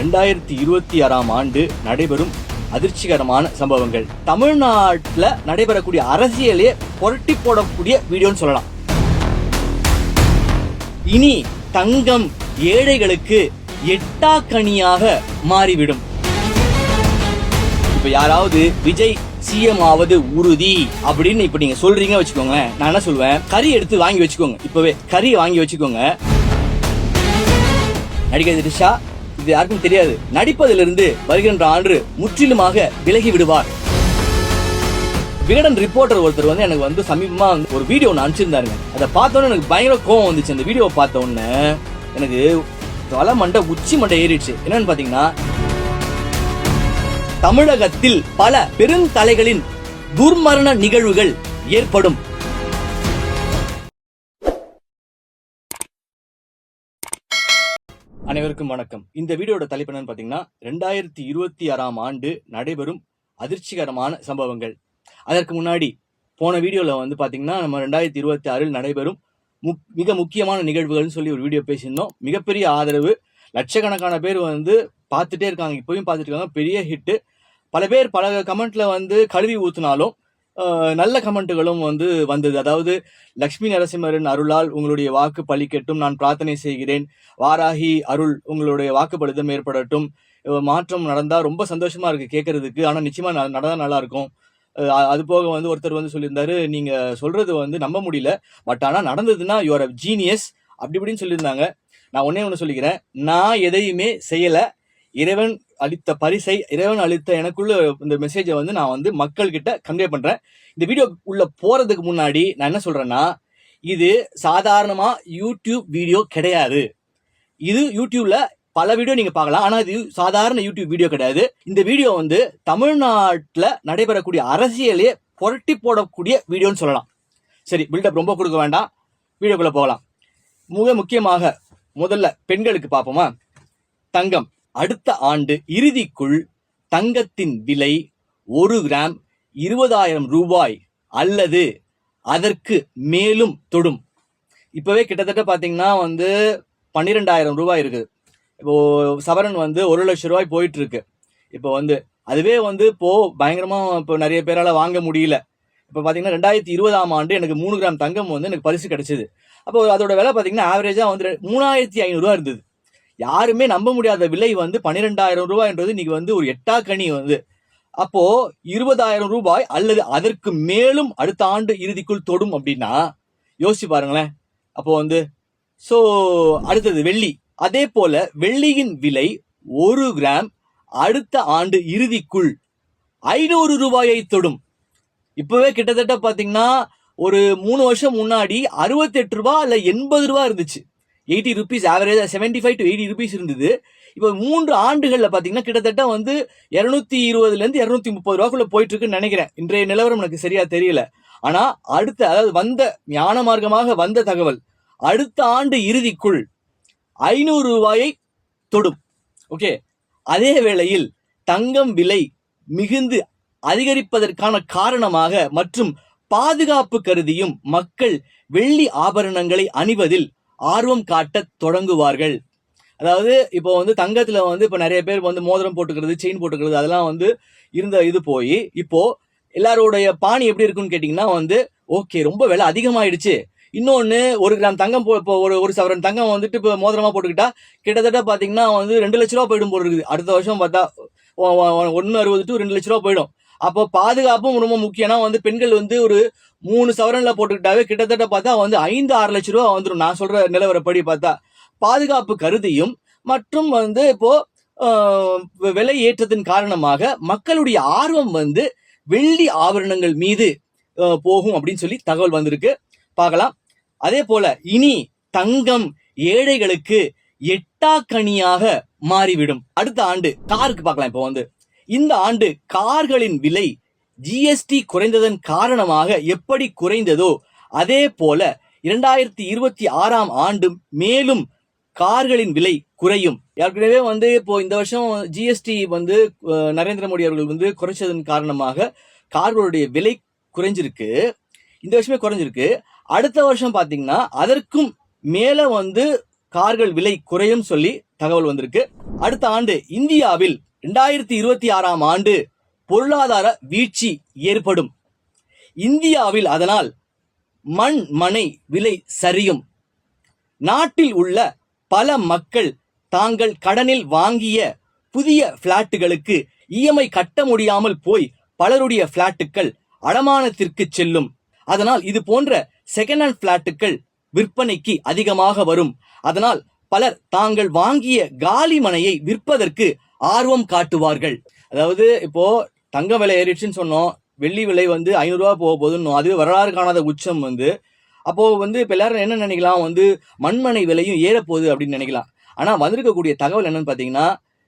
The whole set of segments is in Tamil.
2026ஆம் ஆண்டு நடைபெறும் அதிர்ச்சிகரமான சம்பவங்கள். தமிழ்நாட்டில் நடைபெறக்கூடிய அரசியலே புரட்டி போடக்கூடிய வீடியோன்னு சொல்லலாம். இனி தங்கம் ஏழைகளுக்கு எட்டாக்கனியாக மாறிவிடும். இப்ப யாராவது விஜய் சிஎம் ஆவது உறுதி அப்படின்னு இப்ப நீங்க சொல்றீங்க வச்சுக்கோங்க, நான் என்ன சொல்வேன், கறி எடுத்து வாங்கி வச்சுக்கோங்க. இப்பவே கறி வாங்கி வச்சுக்கோங்க. நடிகர் த்ரிஷா இது யாருக்கும் தெரியாது, நடிப்பதிலிருந்து வருகின்ற ஆண்டு முற்றிலுமாக விலகி விடுவார். விகடன் ரிப்போர்ட்டர் ஒருத்தர் எனக்கு சமீபமா ஒரு வீடியோ ஒன்று அனுப்பிச்சிருந்தாருங்க. அதை பார்த்தோன்னே எனக்கு பயங்கர கோவம் வந்துச்சு. அந்த வீடியோவை பார்த்த உடனே எனக்கு தலை மண்டை உச்சி மண்டை ஏறிடுச்சு. என்னன்னு பாத்தீங்கன்னா, தமிழகத்தில் பல பெருந்தலைகளின் துர்மரண நிகழ்வுகள் ஏற்படும். அனைவருக்கும் வணக்கம். இந்த வீடியோட தலைப்பு என்னன்னு பாத்தீங்கன்னா, 2026ஆம் ஆண்டு நடைபெறும் அதிர்ச்சிகரமான சம்பவங்கள். அதற்கு முன்னாடி போன வீடியோல பாத்தீங்கன்னா, நம்ம 2026 நடைபெறும் மிக முக்கியமான நிகழ்வுகள்னு சொல்லி ஒரு வீடியோ பேசியிருந்தோம். மிகப்பெரிய ஆதரவு, லட்சக்கணக்கான பேர் பார்த்துட்டே இருக்காங்க, இப்பயும் பார்த்துட்டு இருக்காங்க. பெரிய ஹிட். பல பேர் பல கமெண்ட்ல கழுவி ஊத்துனாலும் நல்ல கமெண்ட்டுகளும் வந்தது. அதாவது, லட்சுமி நரசிம்மரின் அருளால் உங்களுடைய வாக்கு பலிக்கட்டும், நான் பிரார்த்தனை செய்கிறேன். வாராகி அருள் உங்களுடைய வாக்குப்பளிதம் ஏற்படட்டும். மாற்றம் நடந்தா ரொம்ப சந்தோஷமா இருக்கு கேட்கறதுக்கு. ஆனா நிச்சயமா நடந்தா நல்லா இருக்கும். அது போக ஒருத்தர் சொல்லியிருந்தாரு, நீங்க சொல்றது நம்ப முடியல, பட் ஆனா நடந்ததுன்னா யூஆர் அ ஜீனியஸ் அப்படி இப்படின்னு சொல்லியிருந்தாங்க. நான் ஒண்ணு சொல்லிக்கிறேன், நான் எதையுமே செய்யல. இறைவன் அளித்த பரிசை, இறைவன் அளித்த எனக்குள்ள இந்த மெசேஜை நான் மக்கள் கிட்ட கன்வே பண்றேன். இந்த வீடியோ உள்ள போறதுக்கு முன்னாடி நான் என்ன சொல்றேன்னா, இது சாதாரணமா யூடியூப் வீடியோ கிடையாது. இது யூடியூப்ல பல வீடியோ நீங்க பார்க்கலாம், ஆனா இது சாதாரண யூடியூப் வீடியோ கிடையாது. இந்த வீடியோ தமிழ்நாட்டுல நடைபெறக்கூடிய அரசியலே புரட்டி போடக்கூடிய வீடியோன்னு சொல்லலாம். சரி, பில்டப் ரொம்ப கொடுக்க வேண்டாம், வீடியோக்குள்ள போகலாம். மிக முக்கியமாக முதல்ல பெண்களுக்கு பார்ப்போமா. தங்கம் அடுத்த ஆண்டு இறுதிக்குள் தங்கத்தின் விலை 1 கிராம் 20,000 ரூபாய் அல்லது அதற்கு மேலும் தொடும். இப்பவே கிட்டத்தட்ட பாத்தீங்கன்னா 12,000 ரூபாய் இருக்குது. இப்போ சவரன் 1 லட்சம் ரூபாய் போயிட்டு இருக்கு. இப்போ அதுவே இப்போ பயங்கரமா இப்போ நிறைய பேரால வாங்க முடியல. இப்போ பாத்தீங்கன்னா 2020ஆம் ஆண்டு எனக்கு 3 கிராம் தங்கம் எனக்கு பரிசு கிடைச்சது. அப்போ அதோட விலை பாத்தீங்கன்னா ஆவரேஜா 3,500 ரூபாய் இருந்தது. யாருமே நம்ப முடியாத விலை 12,000 ரூபாய்ன்றது இன்னைக்கு ஒரு எட்டாக்கனி. அப்போ 20,000 ரூபாய் அல்லது அதற்கு மேலும் அடுத்த ஆண்டு இறுதிக்குள் தொடும் அப்படின்னா யோசிச்சு பாருங்களேன். அப்போ சோ அடுத்தது வெள்ளி. அதே போல வெள்ளியின் விலை 1 கிராம் அடுத்த ஆண்டு இறுதிக்குள் 500 ரூபாயை தொடும். இப்பவே கிட்டத்தட்ட பாத்தீங்கன்னா ஒரு 3 வருஷம் முன்னாடி 68 ரூபாய் இல்ல 80 ரூபாய் இருந்துச்சு. 80 rupees ஆவரேஜ் 75 to 80 rupees இருந்தது. இப்போ 3 ஆண்டுகள்ல பாத்தீங்கன்னா கிட்டத்தட்ட 220 இருந்து 230 ரூபாய்க்குள்ள போயிட்டு இருக்குன்னு நினைக்கிறேன். இன்றைய நிலவரம் எனக்கு சரியா தெரியல. ஆனா அதாவது ஞான மார்க்கமாக வந்த தகவல், அடுத்த ஆண்டு இறுதிக்குள் 500 ரூபாயை தொடும். ஓகே. அதே வேளையில் தங்கம் விலை மிகுந்து அதிகரிப்பதற்கான காரணமாக மற்றும் பாதுகாப்பு கருதியும் மக்கள் வெள்ளி ஆபரணங்களை அணிவதில் ஆர்வம் காட்ட தொடங்குவார்கள். அதாவது இப்போ தங்கத்துல இப்ப நிறைய பேர் மோதிரம் போட்டுக்கிறது, செயின் போட்டுக்கிறது, அதெல்லாம் இருந்த இது போய் இப்போ எல்லாரோடைய பாணி எப்படி இருக்குன்னு கேட்டீங்கன்னா ஓகே, ரொம்ப விலை அதிகமாயிடுச்சு. இன்னொன்னு 1 கிராம் தங்கம் இப்போ ஒரு சவரன் தங்கம் இப்போ மோதிரமா போட்டுக்கிட்டா கிட்டத்தட்ட பாத்தீங்கன்னா 2 லட்ச ரூபா போயிடும் போல இருக்குது. அடுத்த வருஷம் பார்த்தா 1.60 to 2 லட்ச ரூபா போயிடும். அப்போ பாதுகாப்பும் ரொம்ப முக்கியம்னா பெண்கள் ஒரு 3 சவரன்ல போட்டுக்கிட்டாவே கிட்டத்தட்ட பார்த்தா 5-6 லட்சம் ரூபா வந்துடும். நான் சொல்ற நிலவரப்படி பார்த்தா பாதுகாப்பு கருதியும் மற்றும் இப்போ விலை ஏற்றத்தின் காரணமாக மக்களுடைய ஆர்வம் வெள்ளி ஆபரணங்கள் மீது போகும் அப்படின்னு சொல்லி தகவல் வந்திருக்கு. பார்க்கலாம். அதே போல இனி தங்கம் ஏழைகளுக்கு எட்டாக்கனியாக மாறிவிடும். அடுத்த ஆண்டு காருக்கு பார்க்கலாம். இப்போ இந்த ஆண்டு கார்களின் விலை ஜிஎஸ்டி குறைந்ததன் காரணமாக எப்படி குறைந்ததோ அதே போல 2026ஆம் ஆண்டு மேலும் கார்களின் விலை குறையும். ஏற்கனவே இப்போ இந்த வருஷம் ஜிஎஸ்டி நரேந்திர மோடி அவர்கள் குறைச்சதன் காரணமாக கார்களுடைய விலை குறைஞ்சிருக்கு. இந்த வருஷமே குறைஞ்சிருக்கு. அடுத்த வருஷம் பாத்தீங்கன்னா அதற்கும் மேல கார்கள் விலை குறையும் சொல்லி தகவல் வந்திருக்கு. அடுத்த ஆண்டு இந்தியாவில் 2026ஆம் ஆண்டு பொருளாதார வீழ்ச்சி ஏற்படும். இந்தியாவில் அதனால் மனை விலை சரியும். நாட்டில் உள்ள பல மக்கள் தாங்கள் கடனில் வாங்கிய புதிய பிளாட்டுகளுக்கு இஎம்ஐ கட்ட முடியாமல் போய் பலருடைய பிளாட்டுகள் அடமானத்திற்கு செல்லும். அதனால் இது போன்ற செகண்ட் ஹேண்ட் பிளாட்டுகள் விற்பனைக்கு அதிகமாக வரும். அதனால் பலர் தாங்கள் வாங்கிய காலி மனையை விற்பதற்கு ஆர்வம் காட்டுவார்கள். அதாவது இப்போ தங்க விலை ஏறிடுச்சுன்னு சொன்னோம், வெள்ளி விலை 500 ரூபா போக போதுன்னு, அது வரலாறு காணாத உச்சம். அப்போ இப்ப எல்லாரும் என்ன நினைக்கலாம், மண்மனை விலையும் ஏறப்போகுது அப்படின்னு நினைக்கலாம். ஆனா வந்திருக்கக்கூடிய தகவல் என்னன்னு பாத்தீங்கன்னா,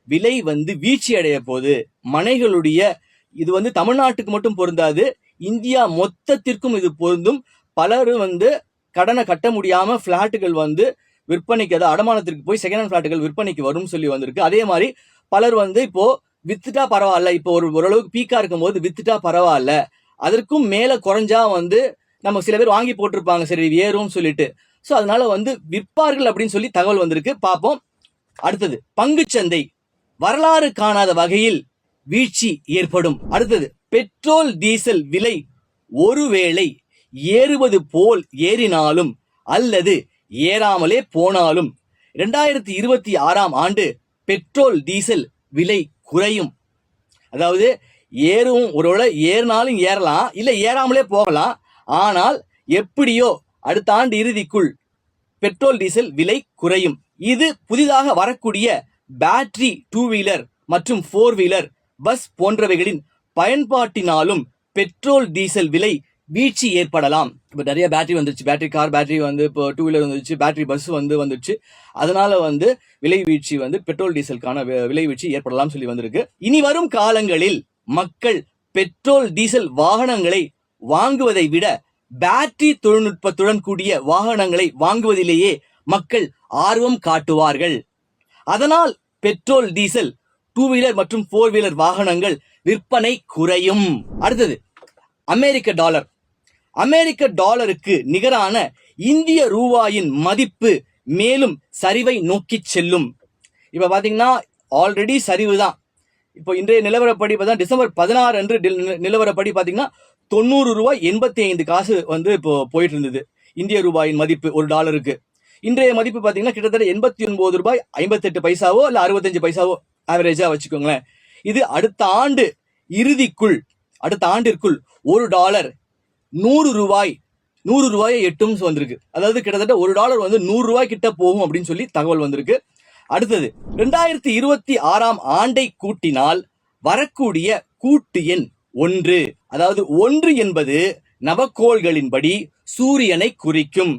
விலை வீழ்ச்சி அடைய போகுது. மனைகளுடைய இது தமிழ்நாட்டுக்கு மட்டும் பொருந்தாது, இந்தியா மொத்தத்திற்கும் இது பொருந்தும். பலரும் கடனை கட்ட முடியாம பிளாட்டுகள் விற்பனைக்கு, அதாவது அடமானத்திற்கு போய் செகண்ட் ஹேண்ட் பிளாட்டுகள் விற்பனைக்கு வரும் சொல்லி வந்திருக்கு. அதே மாதிரி பலர் இப்போ வித்துட்டா பரவாயில்ல, இப்போ ஓரளவுக்கு பீக்கா இருக்கும் போது வித்துட்டா பரவாயில்ல, அதற்கும் மேல குறைஞ்சா நம்ம சில பேர் வாங்கி போட்டிருப்பாங்க, சரி ஏறும் சொல்லிட்டு. சோ அதனால விற்பார்கள் அப்படின்னு சொல்லி தகவல் வந்திருக்கு. பார்ப்போம். அடுத்தது பங்குச்சந்தை வரலாறு காணாத வகையில் வீழ்ச்சி ஏற்படும். அடுத்தது பெட்ரோல் டீசல் விலை ஒருவேளை ஏறுவது போல் ஏறினாலும் அல்லது ஏறாமலே போனாலும் 2026ஆம் ஆண்டு பெட்ரோல் டீசல் விலை குறையும். அதாவது ஏறும், ஒருவேளை ஏறினாலும் ஏறலாம், இல்ல ஏறாமலே போகலாம். ஆனால் எப்படியோ அடுத்த ஆண்டு இறுதிக்குள் பெட்ரோல் டீசல் விலை குறையும். இது புதிதாக வரக்கூடிய பேட்டரி 2 வீலர் மற்றும் 4 வீலர் பஸ் போன்றவைகளின் பயன்பாட்டினாலும் பெட்ரோல் டீசல் விலை வீழ்ச்சி ஏற்படலாம். இப்ப நிறைய பேட்டரி வந்துருச்சு, பேட்டரி கார், பேட்டரி இப்போ 2 வீலர் வந்துருச்சு, பேட்டரி பஸ் வந்துருச்சு. அதனால விலை வீழ்ச்சி பெட்ரோல் டீசலுக்கான விலை வீழ்ச்சி ஏற்படலாம் சொல்லி வந்திருக்கு. இனி வரும் காலங்களில் மக்கள் பெட்ரோல் டீசல் வாகனங்களை வாங்குவதை விட பேட்டரி தொழில்நுட்பத்துடன் கூடிய வாகனங்களை வாங்குவதிலேயே மக்கள் ஆர்வம் காட்டுவார்கள். அதனால் பெட்ரோல் டீசல் 2 வீலர் மற்றும் 4 வீலர் வாகனங்கள் விற்பனை குறையும். அடுத்தது அமெரிக்க டாலர். அமெரிக்க டாலருக்கு நிகரான இந்திய ரூபாயின் மதிப்பு மேலும் சரிவை நோக்கி செல்லும். இப்ப பாத்தீங்கன்னா ஆல்ரெடி சரிவு தான். இப்போ இன்றைய நிலவரப்படி டிசம்பர் 16 அன்று நிலவரப்படி பாத்தீங்கன்னா 90 ரூபாய் 85 காசு இப்போ போயிட்டு இருந்தது இந்திய ரூபாயின் மதிப்பு ஒரு டாலருக்கு. இன்றைய மதிப்பு பாத்தீங்கன்னா கிட்டத்தட்ட 89 ரூபாய் 58 பைசாவோ இல்ல 65 பைசாவோ ஆவரேஜா வச்சுக்கோங்களேன். இது அடுத்த ஆண்டிற்குள் ஒரு டாலர் 100 ரூபாயை எட்டும் வந்திருக்கு. அதாவது கிட்டத்தட்ட ஒரு டாலர் 100 ரூபாய் கிட்ட போகும் அப்படின்னு சொல்லி தகவல் வந்திருக்கு. அடுத்தது 2026ஆம் ஆண்டை கூட்டினால் வரக்கூடிய கூட்டு எண் 1. அதாவது 1 என்பது நவக்கோள்களின்படி சூரியனை குறிக்கும்.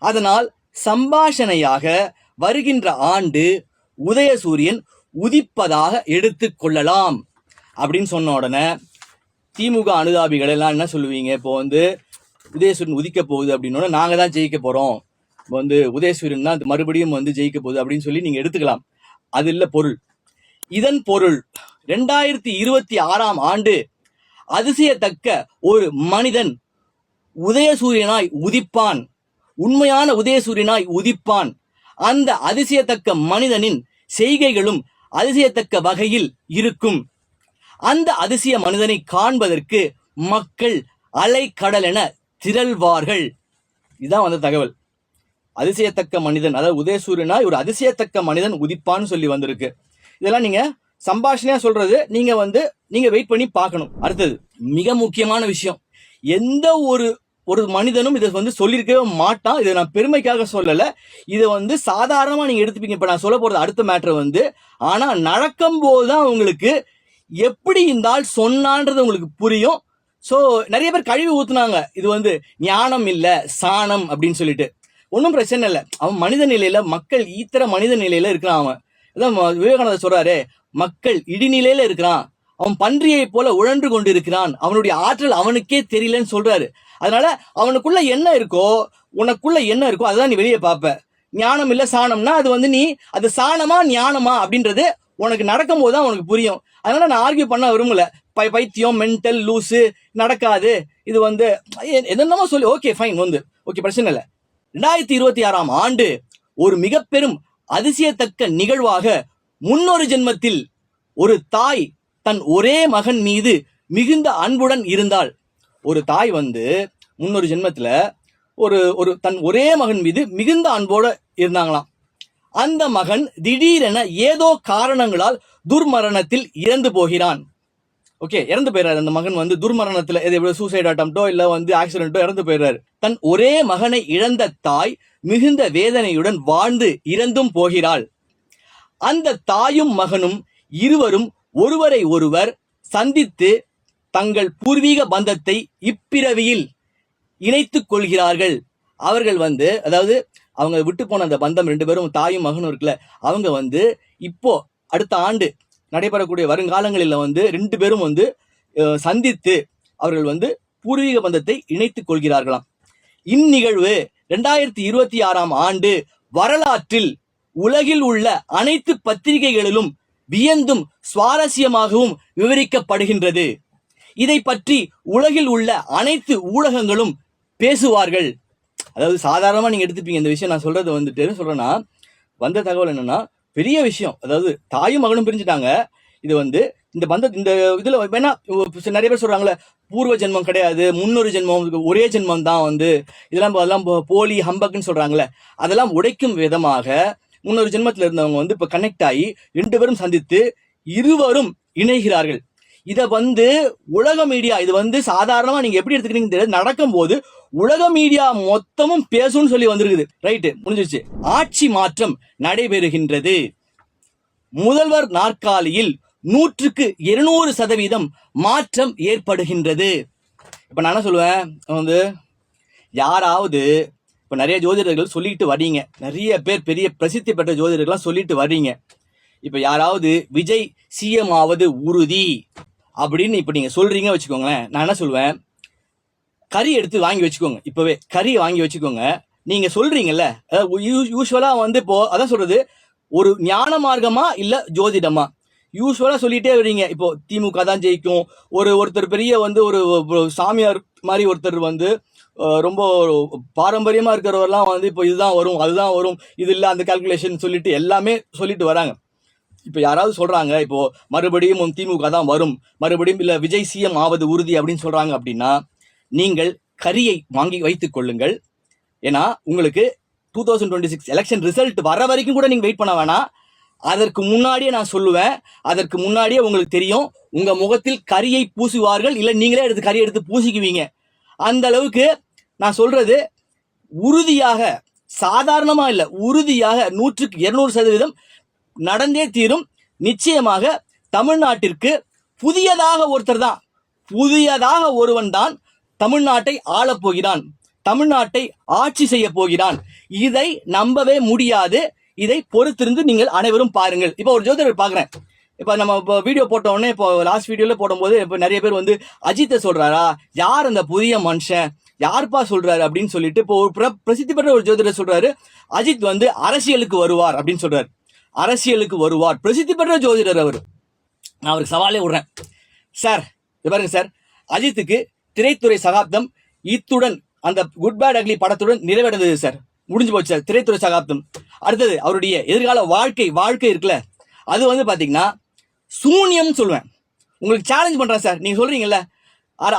அதனால் சம்பாஷணையாக வருகின்ற ஆண்டு உதய சூரியன் உதிப்பதாக எடுத்துக் கொள்ளலாம் அப்படின்னு சொன்ன உடனே திமுக அனுதாபிகள் எல்லாம் என்ன சொல்லுவீங்க, இப்போ உதயசூரியன் உதிக்க போகுது அப்படின்னா நாங்க தான் ஜெயிக்க போறோம், உதயசூரியன் தான் மறுபடியும் ஜெயிக்க போகுது அப்படின்னு சொல்லி நீங்க எடுத்துக்கலாம். அது இல்ல பொருள். இதன் பொருள் 2026ஆம் ஆண்டு அதிசயத்தக்க ஒரு மனிதன் உதயசூரியனாய் உதிப்பான், உண்மையான உதயசூரியனாய் உதிப்பான். அந்த அதிசயத்தக்க மனிதனின் செய்கைகளும் அதிசயத்தக்க வகையில் இருக்கும். அந்த அதிசய மனிதனை காண்பதற்கு மக்கள் அலைக்கடல் என திரள்வார்கள். இதுதான் தகவல். அதிசயத்தக்க மனிதன், அதாவது உதயசூரியனாய் ஒரு அதிசயத்தக்க மனிதன் உதிப்பான்னு சொல்லி வந்திருக்கு. இதெல்லாம் நீங்க சம்பாஷணையா சொல்றது, நீங்க வெயிட் பண்ணி பார்க்கணும். அடுத்தது மிக முக்கியமான விஷயம், எந்த ஒரு மனிதனும் இதை சொல்லியிருக்கவே மாட்டான். இதை நான் பெருமைக்காக சொல்லல, இதை சாதாரணமா நீங்க எடுத்துப்பீங்க. இப்ப நான் சொல்ல போறது அடுத்த மேட்டர் ஆனா நடக்கும் போதுதான் உங்களுக்கு எப்படி இந்த ஆள் சொன்னான்றது உங்களுக்கு புரியும். சோ நிறைய பேர் கழுவி ஊத்துனாங்க, இது ஞானம் இல்ல சாணம் அப்படின்னு சொல்லிட்டு. ஒன்னும் பிரச்சனை இல்லை, அவன் மனித நிலையில, மக்கள் ஈத்திர மனித நிலையில இருக்கிறான். அவன் இதான் விவேகானந்தர் சொல்றாரு, மக்கள் இடிநிலையில இருக்கிறான், அவன் பன்றியை போல உழன்று கொண்டு இருக்கிறான், அவனுடைய ஆற்றல் அவனுக்கே தெரியலன்னு சொல்றாரு. அதனால அவனுக்குள்ள என்ன இருக்கோ, உனக்குள்ள என்ன இருக்கோ அதுதான் நீ வெளியே பார்ப்ப. ஞானம் இல்ல சாணம்னா அது நீ அது சாணமா ஞானமா அப்படின்றது உனக்கு நடக்கும் போதுதான் உனக்கு புரியும். அதனால நான் ஆர்கியூ பண்ண விரும்பல. பைத்தியம், மென்டல், லூசு, நடக்காது, இது என்னமோ சொல்லி ஓகே ஃபைன், ஓகே பிரச்சனை இல்லை. 2026ஆம் ஆண்டு ஒரு மிக பெரும் அதிசயத்தக்க நிகழ்வாக முன்னொரு ஜென்மத்தில் ஒரு தாய் தன் ஒரே மகன் மீது மிகுந்த அன்புடன் இருந்தாள். ஒரு தாய் வந்து முன்னொரு ஜென்மத்துல ஒரு தன் ஒரே மகன் மீது மிகுந்த அன்போட இருந்தாங்களாம். அந்த மகன் திடீரென ஏதோ காரணங்களால் துர்மரணத்தில் இறந்து போகிறான். ஓகே, இறந்து போயிடுறாரு. அந்த மகன் வந்து துர்மரணத்துல சூசைட் அட்டம்ப்டோ இல்ல வந்து ஆக்சிடென்ட்டோ இறந்து போயிடுறாரு. தன் ஒரே மகனை இழந்த தாய் மிகுந்த வேதனையுடன் வாழ்ந்து இறந்தும் போகிறாள். அந்த தாயும் மகனும் இருவரும் ஒருவரை ஒருவர் சந்தித்து தங்கள் பூர்வீக பந்தத்தை இப்பிறவியில் இணைத்துக் கொள்கிறார்கள். அவர்கள் வந்து அதாவது அவங்க விட்டு போன அந்த பந்தம், ரெண்டு பேரும் தாயும் மகனும் இருக்குல்ல, அவங்க வந்து இப்போ அடுத்த ஆண்டு நடைபெறக்கூடிய வருங்காலங்களில் வந்து ரெண்டு பேரும் வந்து சந்தித்து அவர்கள் வந்து பூர்வீக பந்தத்தை இணைத்துக் கொள்கிறார்களாம். இந்நிகழ்வு 2026 ஆண்டு வரலாற்றில் உலகில் உள்ள அனைத்து பத்திரிகைகளிலும் வியந்தும் சுவாரஸ்யமாகவும் விவரிக்கப்படுகின்றது. இதை பற்றி உலகில் உள்ள அனைத்து ஊடகங்களும் பேசுவார்கள். அதாவது சாதாரணமா நீங்க எடுத்துப்பீங்க இந்த விஷயம். நான் சொல்றது வந்துட்டு சொல்றேன்னா, வந்த தகவல் என்னன்னா பெரிய விஷயம். அதாவது தாயும் மகனும் பிரிஞ்சுட்டாங்க. இது வந்து இந்த இந்த இதுல வேணா நிறைய பேர் சொல்றாங்களே பூர்வ ஜென்மம் கிடையாது, முன்னொரு ஜென்மம், ஒரே ஜென்மம் தான் வந்து இதெல்லாம் போலி ஹம்பக்குன்னு சொல்றாங்களே, அதெல்லாம் உடைக்கும் விதமாக முன்னொரு ஜென்மத்துல இருந்தவங்க வந்து இப்ப கனெக்ட் ஆகி ரெண்டு பேரும் சந்தித்து இருவரும் இணைகிறார்கள். இத வந்து உலக மீடியா, இது வந்து சாதாரணமா நீங்க எப்படி எடுத்துக்கிறீங்க தெரியாது, நடக்கும் போது உலக மீடியா மொத்தமும் பேசும்னு சொல்லி வந்திருக்குது. ரைட்டு, முடிஞ்சிருச்சு. ஆட்சி மாற்றம் நடைபெறுகின்றது. முதல்வர் நாற்காலியில் 100% மாற்றம் ஏற்படுகின்றது. இப்ப நான் என்ன சொல்லுவேன், வந்து யாராவது இப்ப நிறைய ஜோதிடர்கள் சொல்லிட்டு வர்றீங்க, நிறைய பேர் பெரிய பிரசித்தி பெற்ற ஜோதிடர்கள்லாம் சொல்லிட்டு வர்றீங்க. இப்ப யாராவது விஜய் சிஎம் ஆவது உறுதி அப்படின்னு இப்ப நீங்க சொல்றீங்க வச்சுக்கோங்களேன், நான் என்ன சொல்லுவேன், கறி எடுத்து வாங்கி வச்சுக்கோங்க. இப்பவே கறி வாங்கி வச்சுக்கோங்க. நீங்க சொல்றீங்கல்ல, யூஸ்வலா வந்து இப்போ அதான் சொல்றது, ஒரு ஞான மார்க்கமா இல்ல ஜோதிடமா யூஸ்வலா சொல்லிட்டே வரீங்க. இப்போ திமுக தான் ஜெயிக்கும், ஒருத்தர் பெரிய வந்து ஒரு சாமியார் மாதிரி ஒருத்தர் வந்து ரொம்ப பாரம்பரியமா இருக்கிறவரெல்லாம் வந்து இப்போ இதுதான் வரும் அதுதான் வரும், இது இல்ல அந்த கால்குலேஷன் சொல்லிட்டு எல்லாமே சொல்லிட்டு வராங்க. இப்ப யாராவது சொல்றாங்க இப்போ மறுபடியும் திமுக தான் வரும், மறுபடியும் இல்ல விஜய் சிஎம் ஆவது உறுதி அப்படின்னு சொல்றாங்க அப்படின்னா, நீங்கள் கரியை வாங்கி வைத்துக் கொள்ளுங்கள். ஏன்னா உங்களுக்கு 2026 எலெக்ஷன் ரிசல்ட் வர வரைக்கும் கூட நீங்க வெயிட் பண்ண வேணாம். அதற்கு முன்னாடியே நான் சொல்லுவேன், அதற்கு முன்னாடியே உங்களுக்கு தெரியும், உங்க முகத்தில் கரியை பூசுவார்கள், இல்ல நீங்களே கரி எடுத்து பூசிக்குவீங்க. அந்த அளவுக்கு நான் சொல்றது உறுதியாக, சாதாரணமா இல்ல, உறுதியாக 100% நடந்தே தீரும். நிச்சயமாக தமிழ்நாட்டிற்கு புதியதாக ஒருவன் தான் தமிழ்நாட்டை ஆளப் போகிறான், தமிழ்நாட்டை ஆட்சி செய்ய போகிறான். இதை நம்பவே முடியாது. இதை பொறுத்திருந்து நீங்கள் அனைவரும் பாருங்கள். இப்போ ஒரு ஜோதிடர் பாக்குறேன், இப்ப நம்ம இப்போ வீடியோ போட்ட உடனே, இப்போ லாஸ்ட் வீடியோல போடும்போது இப்போ நிறைய பேர் வந்து அஜித்தை சொல்றாரா, யார் அந்த புதிய மனுஷன், யாருப்பா சொல்றாரு அப்படின்னு சொல்லிட்டு, இப்போ ஒரு பிரசித்தி பெற்ற ஒரு ஜோதிடர் சொல்றாரு, அஜித் வந்து அரசியலுக்கு வருவார் அப்படின்னு சொல்றாரு. அரசியலுக்கு வருவார், பிரசித்தி பெற்ற ஜோதிடர் அவர். நான் அவருக்கு சவாலே விடுறேன், சார் பாருங்க சார், அஜித்துக்கு திரைத்துறை சகாப்தம் இத்துடன் அந்த குட் பேட் அக்லி படத்துடன் நிறைவடைந்தது சார், முடிஞ்சு போச்சு சார் திரைத்துறை சகாப்தம். அடுத்தது அவருடைய எதிர்கால வாழ்க்கை இருக்குல்ல, அது வந்து பாத்தீங்கன்னா சூன்யம் சொல்லுவேன். உங்களுக்கு சேலஞ்ச் பண்றேன் சார், நீங்க சொல்றீங்கல்ல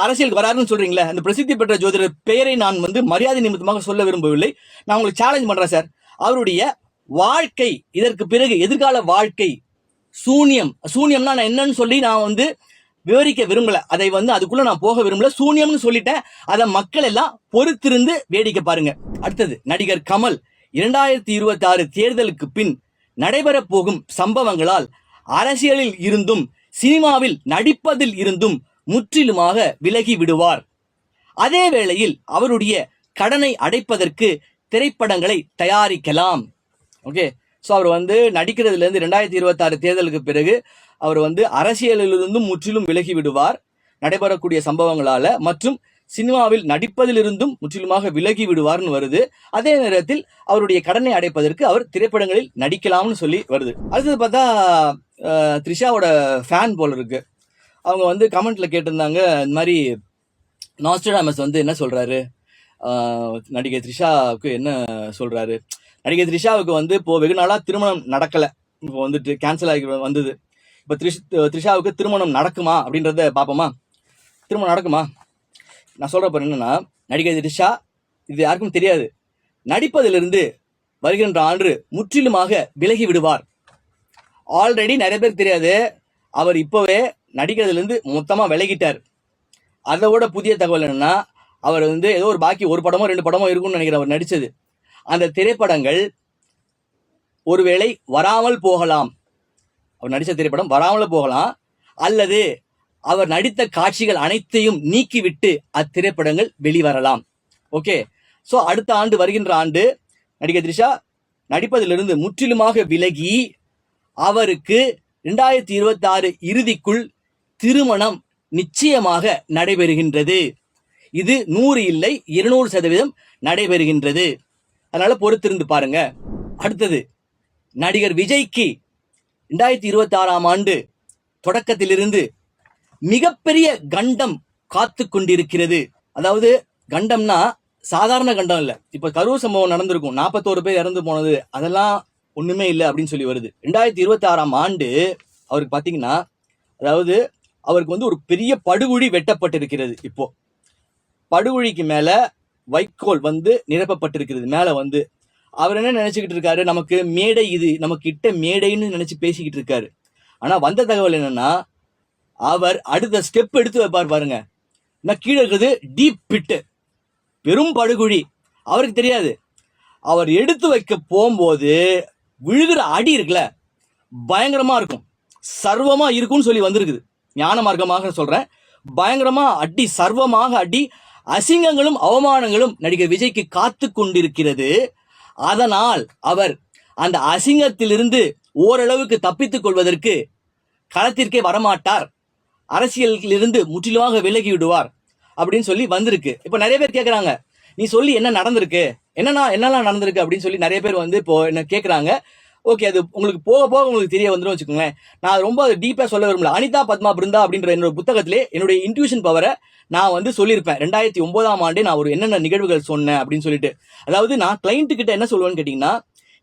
அரசியலுக்கு வராருன்னு சொல்றீங்களே, அந்த பிரசித்தி பெற்ற ஜோதிடர் பெயரை நான் வந்து மரியாதை நிமித்தமாக சொல்ல விரும்பவில்லை. நான் உங்களுக்கு சேலஞ்ச் பண்றேன் சார், அவருடைய வாழ்க்கை, இதற்கு பிறகு எதிர்கால வாழ்க்கை சூன்யம்னா நான் என்னன்னு சொல்லி நான் வந்து விவரிக்க விரும்பல, அதை வந்து அதுக்குள்ள நான் போக விரும்பல, சூன்யம்னு சொல்லிட்டேன். அதை மக்கள் எல்லாம் பொறுத்திருந்து வேடிக்கை பாருங்க. அடுத்தது நடிகர் கமல் 2026 தேர்தலுக்கு பின் நடைபெற போகும் சம்பவங்களால் அரசியலில் இருந்தும் சினிமாவில் நடிப்பதில் இருந்தும் முற்றிலுமாக விலகி விடுவார். அதே வேளையில் அவருடைய கடனை அடைப்பதற்கு திரைப்படங்களை தயாரிக்கலாம். ஓகே, ஸோ அவர் வந்து நடிக்கிறதுல இருந்து 2026 தேர்தலுக்கு பிறகு அவர் வந்து அரசியலிலிருந்தும் முற்றிலும் விலகி விடுவார் நடைபெறக்கூடிய சம்பவங்களால, மற்றும் சினிமாவில் நடிப்பதிலிருந்தும் முற்றிலுமாக விலகி விடுவார்னு வருது. அதே நேரத்தில் அவருடைய கடனை அடைப்பதற்கு அவர் திரைப்படங்களில் நடிக்கலாம்னு சொல்லி வருது. அடுத்தது பார்த்தா த்ரிஷாவோட ஃபேன் போல இருக்கு, அவங்க வந்து கமெண்ட்ல கேட்டிருந்தாங்க, இந்த மாதிரி நாஸ்ட்ராடமஸ் வந்து என்ன சொல்றாரு, நடிகை த்ரிஷாவுக்கு என்ன சொல்றாரு, நடிகை த்ரிஷாவுக்கு வந்து இப்போ வெகு நாளா திருமணம் நடக்கல, இப்போ வந்துட்டு கேன்சல் ஆகி வந்தது. இப்போ த்ரிஷாவுக்கு திருமணம் நடக்குமா அப்படின்றத பார்ப்போமா? திருமணம் நடக்குமா? நான் சொல்றப்ப என்னன்னா, நடிகை த்ரிஷா இது யாருக்கும் தெரியாது, நடிப்பதிலிருந்து வருகின்ற ஆண்டு முற்றிலுமாக விலகி விடுவார். ஆல்ரெடி நிறைய பேருக்கு தெரியாது, அவர் இப்போவே நடிக்கிறதுலேருந்து மொத்தமாக விலகிட்டார். அதை விட புதிய தகவல் என்னன்னா, அவர் வந்து ஏதோ ஒரு பாக்கி ஒரு படமோ 2 படமோ இருக்கும்னு நினைக்கிறேன் அவர் நடித்தது. அந்த திரைப்படங்கள் ஒருவேளை வராமல் போகலாம், அவர் நடித்த திரைப்படம் வராமல் போகலாம், அல்லது அவர் நடித்த காட்சிகள் அனைத்தையும் நீக்கிவிட்டு அத்திரைப்படங்கள் வெளிவரலாம். ஓகே, ஸோ அடுத்த ஆண்டு வருகின்ற ஆண்டு நடிகை த்ரிஷா நடிப்பதிலிருந்து முற்றிலுமாக விலகி அவருக்கு 2026 இறுதிக்குள் திருமணம் நிச்சயமாக நடைபெறுகின்றது. இது 100 இல்லை 200% நடைபெறுகின்றது. அதனால பொறுத்திருந்து பாருங்க. அடுத்தது, நடிகர் விஜய்க்கு 2026ஆம் ஆண்டு தொடக்கத்திலிருந்து மிகப்பெரிய கண்டம் காத்து கொண்டிருக்கிறது. அதாவது கண்டம்னா சாதாரண கண்டம் இல்லை. இப்போ கரூர் சம்பவம் நடந்திருக்கும், 41 பேர் இறந்து போனது, அதெல்லாம் ஒண்ணுமே இல்லை அப்படின்னு சொல்லி வருது. 2026ஆம் ஆண்டு அவருக்கு பார்த்தீங்கன்னா, அதாவது அவருக்கு வந்து ஒரு பெரிய படுகுழி வெட்டப்பட்டிருக்கிறது. இப்போ படுகுழிக்கு மேல வைக்கோல் வந்து நிரப்பப்பட்டிருக்கிறது. மேல வந்து அவர் என்ன நினைச்சுக்கிட்டு இருக்காரு, நமக்கு மேடை, இது நமக்கு இட்ட மேடைன்னு நினைச்சு பேசிக்கிட்டு இருக்காரு. ஆனா வந்த தகவல் என்னன்னா, அவர் அடுத்த ஸ்டெப் எடுத்து வைப்பார் பாருங்க. நான் கீழே இருக்குது டீப் பிட்டு, பெரும் படுகுழி. அவருக்கு தெரியாது, அவர் எடுத்து வைக்க போகும்போது விழுகிற அடி இருக்குல்ல, பயங்கரமா இருக்கும், சர்வமா இருக்கும்னு சொல்லி வந்திருக்குது. ஞான மார்க்கமாக சொல்றேன், பயங்கரமா அடி, சர்வமாக அடி, அசிங்கங்களும் அவமானங்களும் நடிகர் விஜய்க்கு காத்து கொண்டிருக்கிறது. அதனால் அவர் அந்த அசிங்கத்திலிருந்து ஓரளவுக்கு தப்பித்துக் கொள்வதற்கு களத்திற்கே வரமாட்டார், அரசியலிலிருந்து முற்றிலுமாக விலகி விடுவார் அப்படின்னு சொல்லி வந்திருக்கு. இப்போ நிறைய பேர் கேட்குறாங்க, நீ சொல்லி என்ன நடந்திருக்கு, என்னெல்லாம் நடந்திருக்கு அப்படின்னு சொல்லி நிறைய பேர் வந்து இப்போ என்ன கேட்குறாங்க. ஓகே, அது உங்களுக்கு போக போக உங்களுக்கு தெரிய வந்துடும் வச்சுக்கோங்களேன். நான் ரொம்ப டீப்பாக சொல்ல விரும்பல. அனிதா பத்மா பிருந்தா அப்படின்ற என்னோட புத்தகத்திலே என்னுடைய இன்ட்யூஷன் பவரை நான் வந்து சொல்லியிருப்பேன். 2009ஆம் ஆண்டே நான் ஒரு என்னென்ன நிகழ்வுகள் சொன்னேன் அப்படின்னு சொல்லிட்டு. அதாவது நான் கிளைண்ட் கிட்ட என்ன சொல்லுவேன்னு கேட்டிங்கன்னா,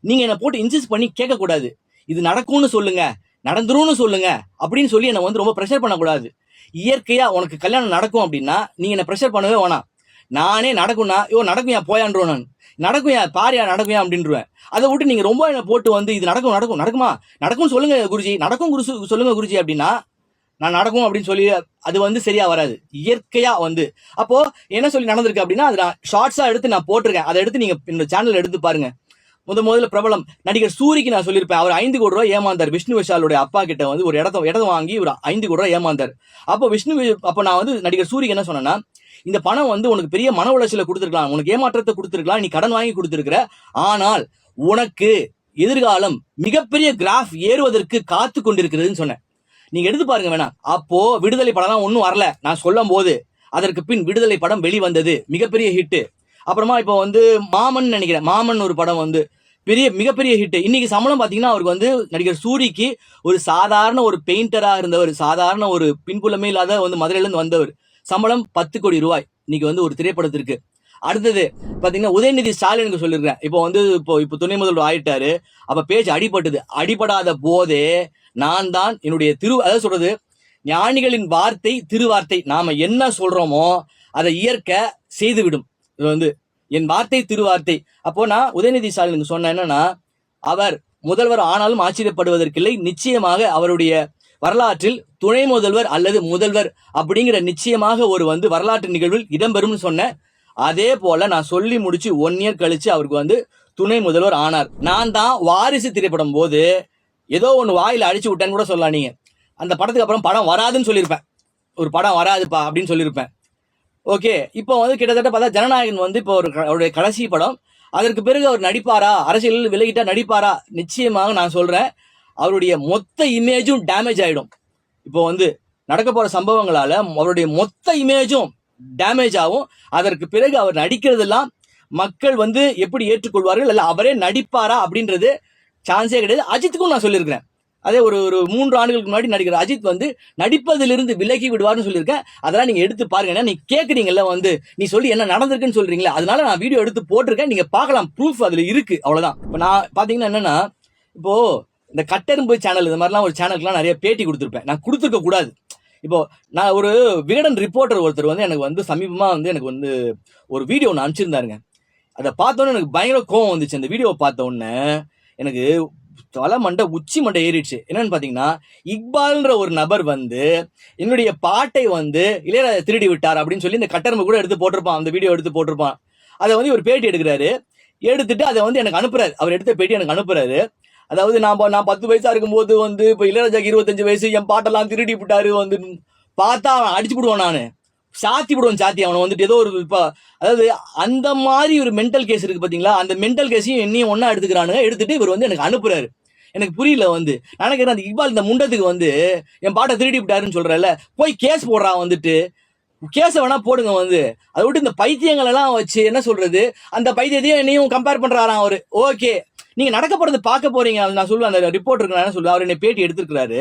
நீங்கள் என்னை போட்டு இன்சிஸ்ட் பண்ணி கேட்கக்கூடாது, இது நடக்கும்னு சொல்லுங்க, நடந்துரும்னு சொல்லுங்க அப்படின்னு சொல்லி என்னை வந்து ரொம்ப ப்ரெஷர் பண்ணக்கூடாது. இயற்கையா உனக்கு கல்யாணம் நடக்கும் அப்படின்னா நீங்க என்ன ப்ரெஷர் பண்ணவே வேணாம். நானே நடக்கும்னா நடக்கும் ஏன் போயான்றோம், நான் நடக்கும் ஏன் பாரியா நடக்கும் ஏன் அப்படின்றேன். அதை விட்டு நீங்க ரொம்ப என்ன போட்டு வந்து இது நடக்குமா நடக்கும் சொல்லுங்க குருஜி, நடக்கும் சொல்லுங்க குருஜி அப்படின்னா நான் நடக்கும் அப்படின்னு சொல்லி அது வந்து சரியா வராது. இயற்கையா வந்து அப்போ என்ன சொல்லி நடந்திருக்கு அப்படின்னா, அது நான் ஷார்ட்ஸா எடுத்து நான் போட்டிருக்கேன். அதை எடுத்து நீங்க இந்த சேனல் எடுத்து பாருங்க. முதல்ல பிரபலம் நடிகர் சூரிக்கு நான் சொல்லியிருப்பேன், அவர் 5 கோடி ரூபாய் ஏமாந்தார். விஷ்ணு விஷாலுடைய அப்பா கிட்ட வந்து ஒரு இடம் வாங்கி ஒரு 5 கோடி ரூபாய் ஏமாந்தார். அப்போ நான் வந்து நடிகர் சூரிக்கு என்ன சொன்னேன்னா, இந்த பணம் வந்து உனக்கு பெரிய மன உளைச்சலை கொடுத்துருக்கலாம், உனக்கு ஏமாற்றத்தை கொடுத்துருக்கலாம், நீ கடன் வாங்கி கொடுத்துருக்கிற, ஆனால் உனக்கு எதிர்காலம் மிகப்பெரிய கிராஃப் ஏறுவதற்கு காத்து கொண்டிருக்கிறதுன்னு சொன்னேன். நீங்க எடுத்து பாருங்க வேணா. அப்போ விடுதலை படம் ஒன்னும் வரல நான் சொல்லும் போது, அதற்கு பின் விடுதலை படம் வெளிவந்தது, மிகப்பெரிய ஹிட். அப்புறமா இப்போ வந்து மாமன் நினைக்கிறேன், மாமன் ஒரு படம் வந்து மிகப்பெரிய ஹிட். இன்னைக்கு சம்பளம் பாத்தீங்கன்னா அவருக்கு வந்து நடிகர் சூரிக்கு ஒரு சாதாரண ஒரு பெயிண்டரா இருந்தவர், சாதாரண ஒரு பின்புலமே இல்லாத வந்து மதுரையில இருந்து வந்தவர், சம்பளம் 10 கோடி ரூபாய் இன்னைக்கு வந்து ஒரு திரைப்படத்திற்கு. அடுத்தது பாத்தீங்கன்னா உதயநிதி ஸ்டாலினுக்கு சொல்லிருக்கேன். இப்போ வந்து இப்போ துணை முதல்வர் ஆயிட்டாரு. அப்ப பேச்சு அடிபட்டது. அடிபடாத போதே நான் தான் என்னுடைய அதாவது சொல்றது, ஞானிகளின் வார்த்தை திருவார்த்தை, நாம என்ன சொல்றோமோ அதை இயற்கை செய்துவிடும். இது வந்து என் வார்த்தை திருவார்த்தை. அப்போ நான் உதயநிதி ஸ்டாலினுக்கு சொன்னேன் என்னன்னா, அவர் முதல்வர் ஆனாலும் ஆச்சரியப்படுவதற்கில்லை, நிச்சயமாக அவருடைய வரலாற்றில் துணை முதல்வர் அல்லது முதல்வர் அப்படிங்கிற நிச்சயமாக ஒரு வந்து வரலாற்று நிகழ்வில் இடம்பெறும்னு சொன்னேன். அதே போல நான் சொல்லி முடிச்சு 1 இயர் கழிச்சு அவருக்கு வந்து துணை முதல்வர் ஆனார். நான் தான் வாரிசு திரைப்படம் போது ஏதோ ஒன்று வாயில அடிச்சு விட்டேன்னு கூட சொல்லலாம். நீங்க அந்த படத்துக்கு அப்புறம் படம் வராதுன்னு சொல்லியிருப்பேன், ஒரு படம் வராதுப்பா அப்படின்னு சொல்லியிருப்பேன். ஓகே, இப்போ வந்து கிட்டத்தட்ட பார்த்தா ஜனநாயகன் வந்து இப்போ அவருடைய கடைசி படம். அதற்கு பிறகு அவர் நடிப்பாரா, அரசியலில் விலகிட்டா நடிப்பாரா? நிச்சயமாக நான் சொல்றேன், அவருடைய மொத்த இமேஜும் டேமேஜ் ஆயிடும். இப்போ வந்து நடக்க போற சம்பவங்களால அவருடைய மொத்த இமேஜும் டேமேஜ் ஆகும். அதற்கு பிறகு அவர் நடிக்கிறதெல்லாம் மக்கள் வந்து எப்படி ஏற்றுக்கொள்வார்கள், அல்ல அவரே நடிப்பாரா அப்படின்றது சான்ஸே கிடையாது. அஜித்துக்கும் நான் சொல்லியிருக்கிறேன், அதே ஒரு ஒரு 3 ஆண்டுகளுக்கு முன்னாடி நடிகர் அஜித் வந்து நடிப்பதிலிருந்து விலகி விடுவார்னு சொல்லியிருக்கேன். அதெல்லாம் நீங்க எடுத்து பாருங்க. ஏன்னா நீ கேக்குறீங்கல்ல வந்து நீ சொல்லி என்ன நடந்திருக்குன்னு சொல்றீங்களா, அதனால நான் வீடியோ எடுத்து போட்டிருக்கேன். நீங்க பார்க்கலாம், ப்ரூஃப் அதுல இருக்கு. அவ்வளவுதான். இப்ப நான் பாத்தீங்கன்னா என்னன்னா, இப்போ இந்த கட்டெரும்பு சேனல் இந்த மாதிரிலாம் ஒரு சேனலுக்குலாம் நிறைய பேட்டி கொடுத்துருப்பேன். நான் கொடுத்துருக்க கூடாது. இப்போ நான் ஒரு விகடன் ரிப்போர்ட்டர் ஒருத்தர் வந்து எனக்கு வந்து சமீபமா வந்து எனக்கு வந்து ஒரு வீடியோ ஒன்று அனுப்பிச்சிருந்தாருங்க. அதை பார்த்தோன்னே எனக்கு பயங்கர கோவம் வந்துச்சு. அந்த வீடியோவை பார்த்த உடனே எனக்கு தலை மண்டை உச்சி மண்டை ஏறிடுச்சு. என்னன்னு பாத்தீங்கன்னா, இக்பால்ன்ற ஒரு நபர் வந்து என்னுடைய பாட்டை வந்து இளையராஜா திருடி விட்டார் அப்படின்னு சொல்லி இந்த கட்டெரும்பு கூட எடுத்து போட்டிருப்பான். அந்த வீடியோ எடுத்து போட்டிருப்பான். அதை வந்து ஒரு பேட்டி எடுக்கிறாரு. எடுத்துட்டு அதை வந்து எனக்கு அனுப்புறாரு. அவர் எடுத்த பேட்டி எனக்கு அனுப்புறாரு. அதாவது நான் 10 வயசா இருக்கும்போது வந்து இப்போ இளையராஜாக்கு 25 வயசு, என் பாட்டெல்லாம் திருடி விட்டாரு வந்து பார்த்தா அவன் அடிச்சு விடுவான். நான் சாத்தி விடுவேன். சாத்தி அவனை வந்துட்டு ஏதோ ஒரு இப்போ அதாவது அந்த மாதிரி ஒரு மென்டல் கேஸ் இருக்கு பாத்தீங்களா, அந்த மென்டல் கேஸையும் என்னையும் ஒன்னா எடுத்துக்கிறானுங்க. எடுத்துட்டு இவர் வந்து எனக்கு அனுப்புறாரு. எனக்கு புரியல வந்து நினைக்கிறேன் அந்த இக்பால் இந்த முண்டத்துக்கு வந்து என் பாட்டை திருடி விட்டாருன்னு சொல்றல, போய் கேஸ் போடுறான். வந்துட்டு கேஸை வேணா போடுங்க. வந்து அதை விட்டு இந்த பைத்தியங்கள் எல்லாம் வச்சு என்ன சொல்றது, அந்த பைத்தியத்தையும் என்னையும் கம்பேர் பண்றாராம் அவரு. ஓகே, நீங்க நடக்க போறது பார்க்க போறீங்க. நான் சொல்லுவேன், அந்த ரிப்போர்ட்டருக்கு நான் என்ன சொல்லுவேன், அவர் என்னை பேட்டி எடுத்துருக்காரு.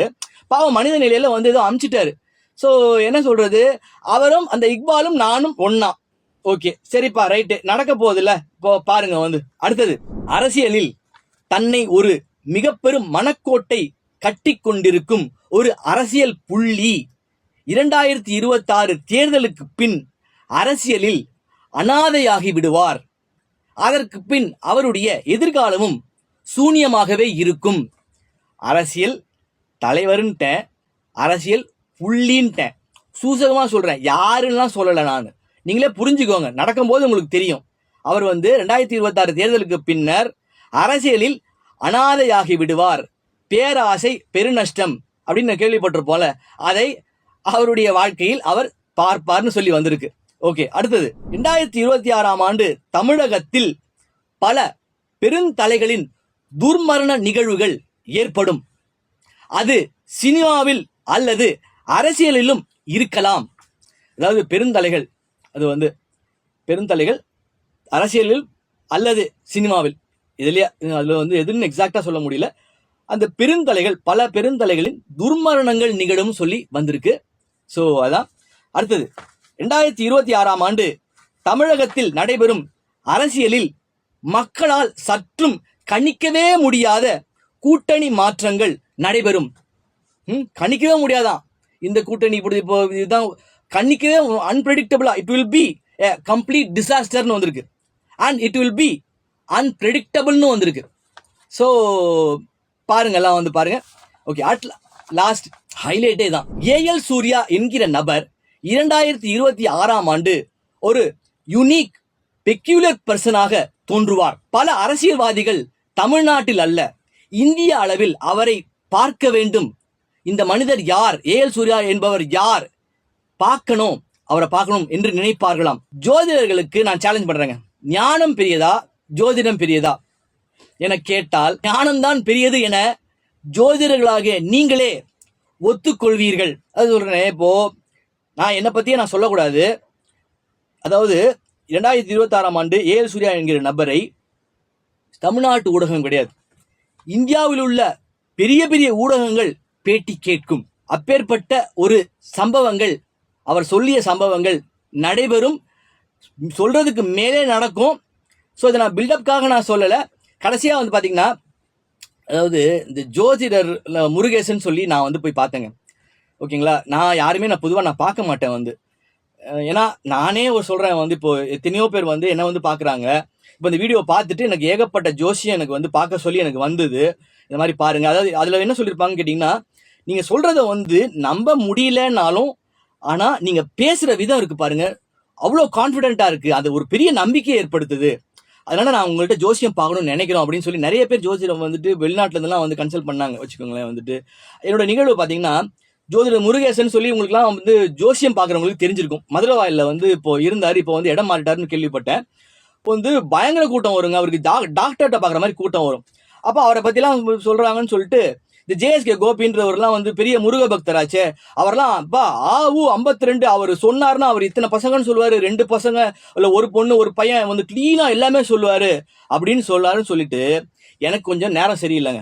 பாவம் மனித நிலையில வந்து ஏதோ அமிச்சிட்டாரு. சோ என்ன சொல்றது, அவரும் அந்த இக்பாலும் நானும் ஒன்னா. ஓகே சரிப்பா, ரைட்டு, நடக்க போகுதுல்ல, இப்போ பாருங்க. வந்து அடுத்தது, அரசியலில் தன்னை ஒரு மிக பெரும் மனக்கோட்டை கட்டி கொண்டிருக்கும் ஒரு அரசியல் புள்ளி 2026 தேர்தலுக்கு பின் அரசியலில் அனாதையாகி விடுவார். அதற்கு பின் அவருடைய எதிர்காலமும் சூன்யமாகவே இருக்கும். அரசியல் தலைவருன்ட்டேன், அரசியல் புள்ளின்ட்டேன். சூசகமா சொல்றேன், யாருன்னா சொல்லல நான். நீங்களே புரிஞ்சுக்கோங்க, நடக்கும்போது உங்களுக்கு தெரியும். அவர் வந்து 2026 தேர்தலுக்கு பின்னர் அரசியலில் அனாதையாகி விடுவார். பேராசை பெருநஷ்டம் அப்படின்னு கேள்விப்பட்டிருப்போல, அதை அவருடைய வாழ்க்கையில் அவர் பார்ப்பார்னு சொல்லி வந்திருக்கு. ஓகே, அடுத்தது 2026 ஆண்டு தமிழகத்தில் பல பெருந்தலைகளின் துர்மரண நிகழ்வுகள் ஏற்படும். அது சினிமாவில் அல்லது அரசியலிலும் இருக்கலாம். அதாவது பெருந்தலைகள், அது வந்து பெருந்தலைகள் அரசியலில் அல்லது சினிமாவில், இதுலயே அதுல வந்து எதுன்னு எக்ஸாக்டா சொல்ல முடியல. அந்த பெருந்தலைகள், பல பெருந்தலைகளின் துர்மரணங்கள் நிகழும் சொல்லி வந்திருக்கு. சோ அதான். அடுத்தது 2026 ஆண்டு தமிழகத்தில் நடைபெறும் அரசியலில் மக்களால் சற்றும் கணிக்கவே முடியாத கூட்டணி மாற்றங்கள் நடைபெறும். கணிக்கவே முடியாதான் இந்த கூட்டணி. இப்போ இதுதான் கணிக்கவே அன்பிரடிக்டபிளா. It will be a complete disasterன்னு வந்திருக்கு. and it will be unpredictableன்னு வந்திருக்கு. ஸோ பாருங்க, எல்லாம் வந்து பாருங்க. ஓகே, லாஸ்ட் ஹைலைட்டே தான். ஏஎல் சூர்யா என்கிற நபர் 2026 ஆண்டு ஒரு யூனிக் பெக்யூலர் பர்சனாக தோன்றுவார். பல அரசியல்வாதிகள் தமிழ்நாட்டில் அல்ல, இந்திய அளவில் அவரை பார்க்க வேண்டும். இந்த மனிதர் யார், ஏஎல் சூர்யா என்பவர் யார், பார்க்கணும், அவரை பார்க்கணும் என்று நினைப்பார்களாம். ஜோதிடர்களுக்கு நான் சேலஞ்ச் பண்றேங்க, ஞானம் பெரியதா ஜோதிடம் பெரியதா என கேட்டால் ஞானம்தான் பெரியது என ஜோதிடர்களாகிய நீங்களே ஒத்துக்கொள்வீர்கள். அது சொல்றேன். இப்போ நான் என்னை பத்தியே நான் சொல்லக்கூடாது. அதாவது 2026 ஆண்டு ஏஎல் சூர்யா என்கிற நபரை தமிழ்நாட்டு ஊடகம் கிடையாது, இந்தியாவில் உள்ள பெரிய பெரிய ஊடகங்கள் பேட்டி கேட்கும். அப்பேற்பட்ட ஒரு சம்பவங்கள், அவர் சொல்லிய சம்பவங்கள் நடைபெறும், சொல்றதுக்கு மேலே நடக்கும். ஸோ இதை நான் பில்டப்காக நான் சொல்லலை. கடைசியாக வந்து பார்த்தீங்கன்னா, அதாவது இந்த ஜோதிடர் முருகேசன் சொல்லி நான் வந்து போய் பார்த்தேங்க. ஓகேங்களா, நான் யாருமே நான் பொதுவாக நான் பார்க்க மாட்டேன் வந்து. ஏன்னா நானே ஒரு சொல்கிறேன் வந்து, இப்போ எத்தனையோ பேர் வந்து என்ன வந்து பார்க்குறாங்க. இப்போ இந்த வீடியோ பார்த்துட்டு எனக்கு ஏகப்பட்ட ஜோசியம் எனக்கு வந்து பார்க்க சொல்லி எனக்கு வந்தது. இந்த மாதிரி பாருங்க, அதாவது அதில் என்ன சொல்லியிருப்பாங்கன்னு கேட்டிங்கன்னா, நீங்கள் சொல்கிறத வந்து நம்ப முடியலன்னாலும், ஆனால் நீங்கள் பேசுகிற விதம் இருக்குது பாருங்க, அவ்வளோ கான்ஃபிடென்ட்டாக இருக்குது, அது ஒரு பெரிய நம்பிக்கையை ஏற்படுத்துது. அதனால நான் உங்கள்கிட்ட ஜோசியம் பார்க்கணும்னு நினைக்கிறோம் அப்படின்னு சொல்லி நிறைய பேர் ஜோசியம் வந்துட்டு வெளிநாட்டுல இருந்தெல்லாம் வந்து கன்சல்ட் பண்ணாங்க வச்சுக்கோங்களேன். வந்துட்டு என்னோட நிகழ்வு பார்த்தீங்கன்னா, ஜோதிடர் முருகேசன் சொல்லி உங்களுக்குலாம் வந்து ஜோசியம் பார்க்குறவங்களுக்கு தெரிஞ்சிருக்கும். மதுரை வாயில வந்து இப்போ இருந்தார், இப்போ வந்து இடம் மாறிட்டாருன்னு கேள்விப்பட்டேன். இப்போ வந்து பயங்கர கூட்டம் வருங்க, அவருக்கு டாக்டர்கிட்ட பார்க்குற மாதிரி கூட்டம் வரும். அப்போ அவரை பற்றிலாம் சொல்கிறாங்கன்னு சொல்லிட்டு இந்த ஜேஎஸ்கே கோபின்றவர்லாம் வந்து பெரிய முருக பக்தராச்சே, அவர்லாம் அப்பா 52 அவர் சொன்னார்னா அவர் இத்தனை பசங்கன்னு சொல்லுவாரு, 2 பசங்க இல்லை ஒரு பொண்ணு ஒரு பையன் வந்து கிளீனா எல்லாமே சொல்லுவாரு அப்படின்னு சொல்லாருன்னு சொல்லிட்டு எனக்கு கொஞ்சம் நேரம் சரியில்லைங்க.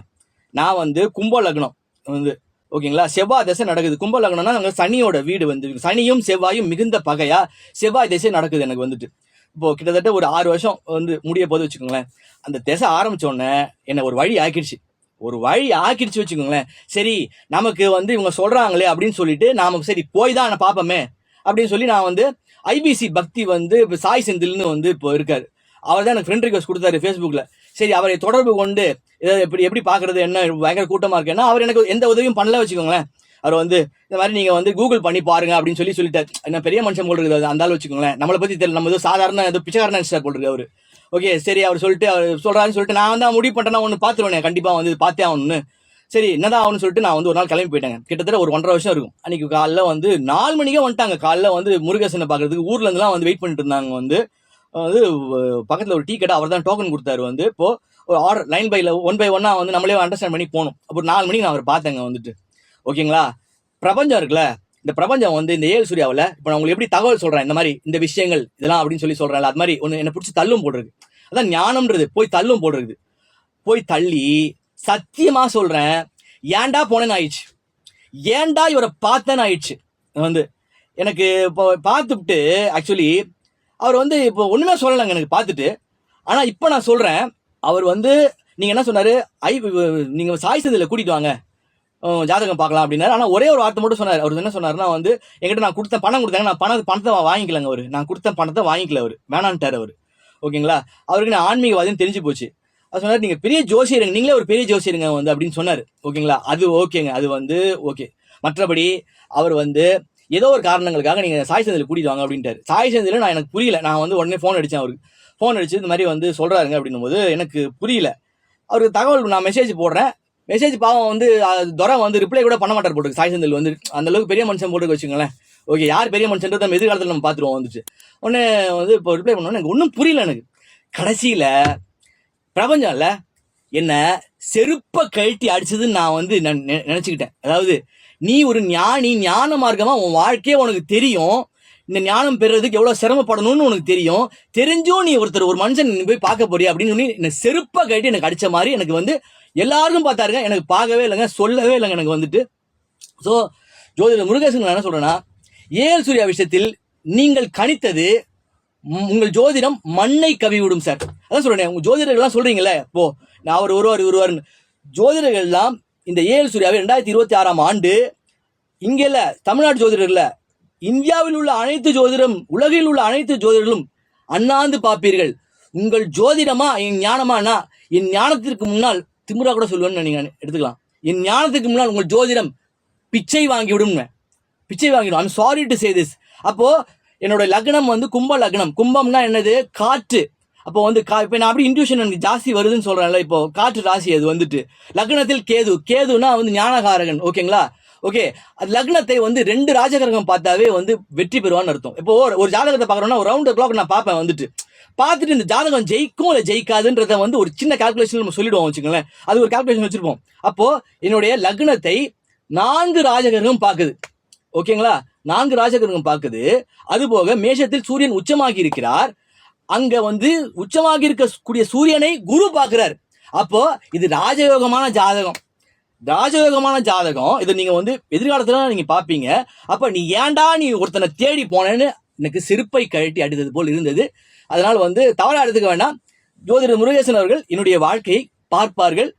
நான் வந்து கும்ப லக்னம், வந்து ஓகேங்களா. செவ்வாய் திசை நடக்குது. கும்ப லக்னம்னா அங்க சனியோட வீடு வந்து சனியும் செவ்வாயும் மிகுந்த பகையா செவ்வாய் திசை நடக்குது எனக்கு வந்துட்டு. இப்போ கிட்டத்தட்ட ஒரு 6 வருஷம் வந்து முடிய போது வச்சுக்கோங்களேன். அந்த திசை ஆரம்பிச்ச உடனே என்ன ஒரு வழி ஆக்கிடுச்சு வச்சுக்கோங்களேன். சரி நமக்கு வந்து இவங்க சொல்றாங்களே அப்படின்னு சொல்லிட்டு நாம சரி போய் தான் நான் பாப்போமே அப்படின்னு சொல்லி நான் வந்து ஐபிசி பக்தி வந்து இப்போ சாய் செந்தில்னு வந்து இப்போ இருக்காரு. அவர் தான் எனக்கு ஃப்ரெண்ட் ரிக்வஸ்ட் கொடுத்தாரு ஃபேஸ்புக்ல. சரி அவரை தொடர்பு கொண்டு எப்படி பாக்குறது என்ன பயங்கர கூட்டமா இருக்குன்னா அவர் எனக்கு எந்த உதவியும் பண்ணல வச்சுக்கோங்களேன். அவர் வந்து இந்த மாதிரி நீங்க வந்து கூகுள் பண்ணி பாருங்க அப்படின்னு சொல்லிட்டாரு. என்ன பெரிய மனுஷன் போல் இருக்குது அந்த ஆள் வச்சுக்கோங்களேன். நம்மளை பத்தி தெரியல, நம்ம ஏதோ சாதாரண ஏதோ பிச்சைக்காரன் போல் இருக்கு அவரு. ஓகே சரி அவர் சொல்றாருன்னு சொல்லிட்டு நான் வந்து முடிவு பண்ணிட்டேன்னா ஒன்று பாத்துருவேன் கண்டிப்பா வந்து பார்த்தே ஆகணும்னு. சரி என்னதான் ஆகும்னு சொல்லிட்டு நான் வந்து ஒரு நாள் கிளம்பி போயிட்டேங்க. கிட்டத்தட்ட ஒரு 1.5 வருஷம் இருக்கும். அன்னைக்கு காலைல வந்து 4 மணிக்கே வந்துட்டாங்க. காலைல வந்து முருகேசனை பாக்குறதுக்கு ஊர்ல இருந்துலாம் வந்து வெயிட் பண்ணிட்டு இருந்தாங்க. வந்து பக்கத்துல ஒரு டீ கடை, அவர் தான் டோக்கன் கொடுத்தாரு. வந்து இப்போ ஒரு ஆர்டர் லைன் பைல 1 by 1 வந்து நம்மளே அண்டர்ஸ்டாண்ட் பண்ணி போகணும். அப்போ 4 மணிக்கு நான் அவர் பார்த்தேங்க வந்துட்டு. ஓகேங்களா. பிரபஞ்சம் இருக்குல்ல, இந்த பிரபஞ்சம் வந்து இந்த ஏழு சூர்யாவில் இப்போ நான் உங்களுக்கு எப்படி தகவல் சொல்றேன் இந்த மாதிரி இந்த விஷயங்கள் இதெல்லாம் அப்படின்னு சொல்றேன். அது மாதிரி ஒன்று என்னை பிடிச்சி தள்ளும் போடுறது. அதான் ஞானம்ன்றது. போய் தள்ளும் போடுறது. போய் தள்ளி சத்தியமா சொல்றேன் ஏன்டா போனேன்னு ஆயிடுச்சு. ஏன்டா இவரை பார்த்தேன்னு ஆயிடுச்சு. வந்து எனக்கு இப்போ பார்த்துட்டு ஆக்சுவலி அவர் வந்து இப்போ ஒண்ணுமே சொல்லலைங்க எனக்கு பார்த்துட்டு. ஆனா இப்போ நான் சொல்றேன் அவர் வந்து நீங்க என்ன சொன்னாரு, நீங்க சாய் செந்தில கூட்டிட்டு வாங்க ஜாதகம் பார்க்கலாம் அப்படின்னாரு. ஆனா ஒரே ஒரு வார்த்தை மட்டும் சொன்னார். அவர் என்ன சொன்னாருன்னா வந்து என்கிட்ட நான் கொடுத்த பணம் கொடுத்தாங்க, நான் பணத்தை வாங்கிக்கலங்க. அவரு நான் கொடுத்த பணத்தை வாங்கிக்கல, அவரு வேணான்ட்டாரு அவரு. ஓகேங்களா. அவருக்கு நான் ஆன்மீகவாதின்னு தெரிஞ்சு போச்சு. அது சொன்னார் நீங்க பெரிய ஜோசியருங்க, நீங்களே ஒரு பெரிய ஜோசியருங்க வந்து அப்படின்னு சொன்னாரு. ஓகேங்களா. அது ஓகேங்க, அது வந்து ஓகே. மற்றபடி அவர் வந்து ஏதோ ஒரு காரணங்களுக்காக நீங்க சாய் செந்தில கூட்டிட்டு வாங்க அப்படின்ட்டாரு. சாய் செந்தில நான் எனக்கு புரியல. நான் வந்து உடனே போன் அடிச்சேன் அவருக்கு. போன் அடிச்சு இந்த மாதிரி வந்து சொல்றாருங்க அப்படின்னும் போது எனக்கு புரியல. அவருக்கு தகவல் நான் மெசேஜ் போடுறேன். மெசேஜ் பாவம் வந்து துரை வந்து ரிப்ளை கூட பண்ண மாட்டார் போட்டுருக்கு. சாய் செந்தில் வந்து அந்த அளவுக்கு பெரிய மனுஷன் போட்டு வச்சுங்களேன். ஓகே யார் பெரிய மனுஷன்றது நம்ம எதிர்காலத்தில் நம்ம பார்த்துருவோம். வந்துச்சு உடனே வந்து இப்போ ரிப்ளை பண்ணோன்னு எனக்கு ஒன்றும் புரியல. எனக்கு கடைசியில பிரபஞ்சம் இல்ல என்ன செருப்ப கழட்டி அடிச்சதுன்னு நான் வந்து நினைச்சுக்கிட்டேன். அதாவது நீ ஒரு ஞானி, ஞான மார்க்கமா உன் வாழ்க்கையே உனக்கு தெரியும். இந்த ஞானம் பெறுறதுக்கு எவ்வளவு சிரமப்படணும்னு உனக்கு தெரியும். தெரிஞ்சும் நீ ஒரு மனுஷன் நீ போய் பார்க்க போறியா அப்படின்னு சொல்லி என்ன செருப்ப கழட்டி எனக்கு அடிச்ச மாதிரி எனக்கு வந்து எல்லாருக்கும் பார்த்தாருங்க. எனக்கு பார்க்கவே இல்லைங்க, சொல்லவே இல்லைங்க எனக்கு வந்துட்டு. ஸோ ஜோதிடர் முருகேசன் நான் என்ன சொல்றேன்னா, ஏழு சூர்யா விஷயத்தில் நீங்கள் கணித்தது உங்கள் ஜோதிடம் மண்ணை கவி விடும் சார். அதான் சொல்றேன். உங்க ஜோதிடர்கள்லாம் சொல்றீங்களே இப்போ நான் அவர் ஒருவாருன்னு ஜோதிடர்கள் எல்லாம் இந்த ஏழு சூர்யாவை 2026ஆம் ஆண்டு இங்க இல்ல, தமிழ்நாடு ஜோதிடர்ல இந்தியாவில் உள்ள அனைத்து ஜோதிடம், உலகில் உள்ள அனைத்து ஜோதிடர்களும் அண்ணாந்து பார்ப்பீர்கள். உங்கள் ஜோதிடமா என் ஞானமானா, என் ஞானத்திற்கு முன்னால் திமுறா கூட சொல்லுவேன்னு நீங்க எடுத்துக்கலாம். என் ஞானத்துக்கு முன்னால் உங்கள் ஜோதிடம் பிச்சை வாங்கிவிடும். பிச்சை வாங்கிடும். I'm sorry to say this. அப்போ என்னோட லக்னம் வந்து கும்ப லக்னம். கும்பம்னா என்னது, காற்று. அப்போ வந்து இப்போ நான் அப்படி இன்ட்யூஷன் எனக்கு ஜாஸ்தி வருதுன்னு சொல்றேன்ல. இப்போ காற்று ராசி அது வந்துட்டு லக்னத்தில் கேதுனா வந்து ஞானகாரகன். ஓகேங்களா. ஓகே அது லக்னத்தை வந்து 2 ராஜகிரகம் பார்த்தாவே வந்து வெற்றி பெறுவான்னு அர்த்தம். இப்போ ஒரு ஜாதகத்தை பார்க்கறோம்னா ஒரு ரவுண்ட் கிளாக் நான் பார்ப்பேன். வந்துட்டு பார்த்துட்டு இந்த ஜாதகம் ஜெயிக்கும் இல்லை ஜெயிக்காதுன்றத வந்து ஒரு சின்ன கால்குலேஷன் நம்ம சொல்லிடுவோம் வச்சுக்கோங்களேன். அது ஒரு கால்குலேஷன் வச்சிருப்போம். அப்போ என்னுடைய லக்னத்தை 4 ராஜகிரகம் பார்க்குது. ஓகேங்களா. 4 ராஜகிரகம் பார்க்குது. அது போக மேஷத்தில் சூரியன் உச்சமாகி இருக்கிறார். அங்க வந்து உச்சமாகி இருக்கக்கூடிய சூரியனை குரு பார்க்கிறார். அப்போ இது ராஜயோகமான ஜாதகம். இதை நீங்க வந்து எதிர்காலத்துல நீங்க பாப்பீங்க. அப்ப நீ ஏன்டா நீ ஒருத்தனை தேடி போனேன்னு எனக்கு செருப்பை கழட்டி அடித்தது போல் இருந்தது. அதனால வந்து தவறா எடுத்துக்க வேண்டாம். ஜோதிடர் முருகேசன் அவர்கள் என்னுடைய வாழ்க்கையை பார்ப்பார்கள்.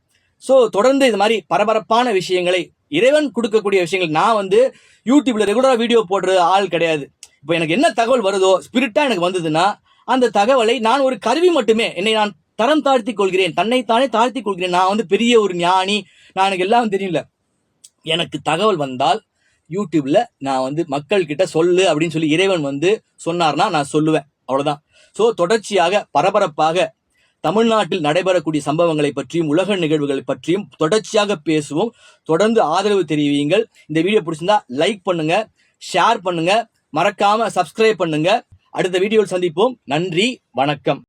ஸோ தொடர்ந்து இது மாதிரி பரபரப்பான விஷயங்களை, இறைவன் கொடுக்கக்கூடிய விஷயங்கள், நான் வந்து யூடியூப்ல ரெகுலரா வீடியோ போடுற ஆள் கிடையாது. இப்போ எனக்கு என்ன தகவல் வருதோ ஸ்பிரிட்டா எனக்கு வந்ததுன்னா அந்த தகவலை நான் ஒரு கருவி மட்டுமே, என்னை நான் தரம் தாழ்த்தி கொள்கிறேன், தன்னைத்தானே தாழ்த்தி கொள்கிறேன். நான் வந்து பெரிய ஒரு ஞானி, நான் எனக்கு எல்லாம் தெரியல. எனக்கு தகவல் வந்தால் யூடியூப்ல நான் வந்து மக்கள் கிட்ட சொல்லு அப்படின்னு சொல்லி இறைவன் வந்து சொன்னார்னா நான் சொல்லுவேன். அவ்வளவுதான். ஸோ தொடர்ச்சியாக பரபரப்பாக தமிழ்நாட்டில் நடைபெறக்கூடிய சம்பவங்களை பற்றியும் உலக நிகழ்வுகளை பற்றியும் தொடர்ச்சியாக பேசுவோம். தொடர்ந்து ஆதரவு தெரிவியுங்கள். இந்த வீடியோ பிடிச்சிருந்தா லைக் பண்ணுங்க, ஷேர் பண்ணுங்க, மறக்காம சப்ஸ்கிரைப் பண்ணுங்க. அடுத்த வீடியோவில் சந்திப்போம். நன்றி, வணக்கம்.